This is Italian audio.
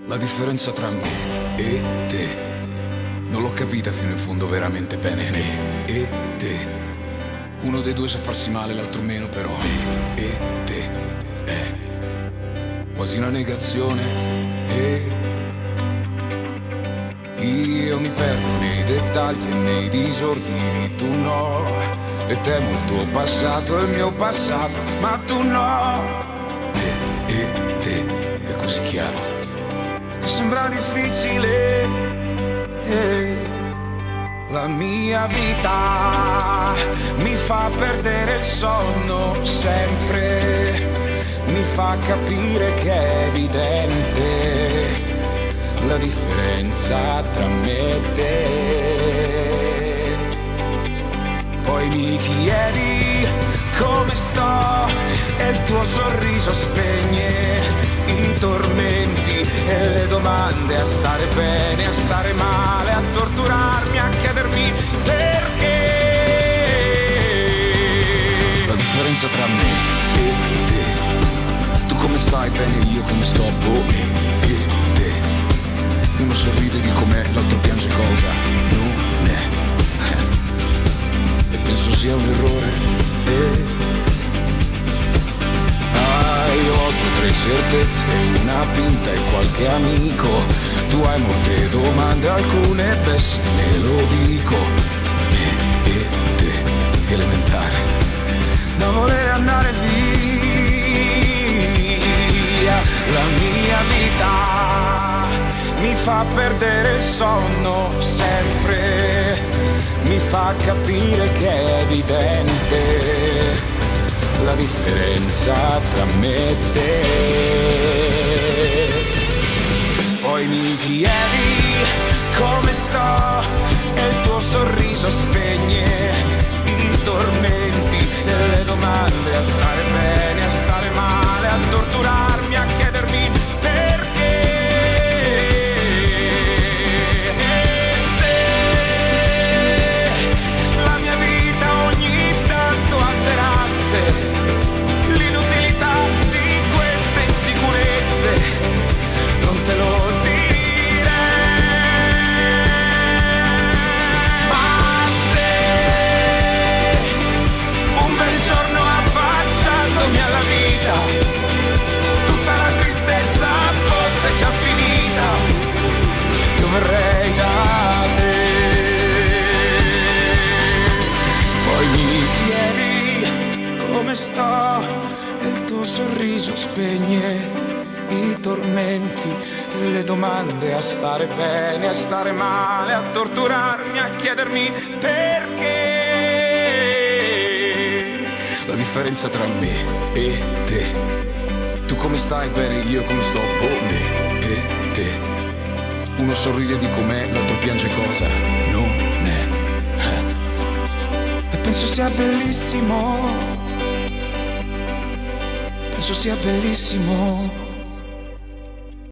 La differenza tra me e te non l'ho capita fino in fondo veramente bene. Me e te, uno dei due sa farsi male, l'altro meno, però me e te è quasi una negazione. E io mi perdo nei dettagli e nei disordini, tu no. E temo il tuo passato e il mio passato, ma tu no. Me e te è così chiaro che sembra difficile. La mia vita mi fa perdere il sonno sempre, mi fa capire che è evidente la differenza tra me e te. Poi mi chiedi come sto e il tuo sorriso spegne i tormenti e le domande, a stare bene, a stare male, a torturarmi, a chiedermi perché. La differenza tra me e te, tu come stai bene, io come sto, boh, me e te. Uno sorride di com'è, l'altro piange cosa non è. E penso sia un errore. Io ho 2 o 3 certezze, una pinta e qualche amico. Tu hai molte domande, alcune beh se me lo dico. Me e te, elementare, da voler andare via. La mia vita mi fa perdere il sonno sempre, mi fa capire che è evidente la differenza tra me e te. Poi mi chiedi come sto e il tuo sorriso spegne i tormenti e le domande, a stare bene, a stare male, a torturarmi, a chiedermi perché. E se la mia vita ogni tanto azzerasse l'inutilità di queste insicurezze, non te lo direi. Ma se un bel giorno affacciandomi alla vita tutta la tristezza fosse già finita, io verrei da te. Poi mi chiedi come sto e il tuo sorriso spegne i tormenti e le domande, a stare bene, a stare male, a torturarmi, a chiedermi perché. La differenza tra me e te, tu come stai bene, io come sto, boh, me e te. Uno sorride di com'è, l'altro piange cosa non è. E penso sia bellissimo, penso sia bellissimo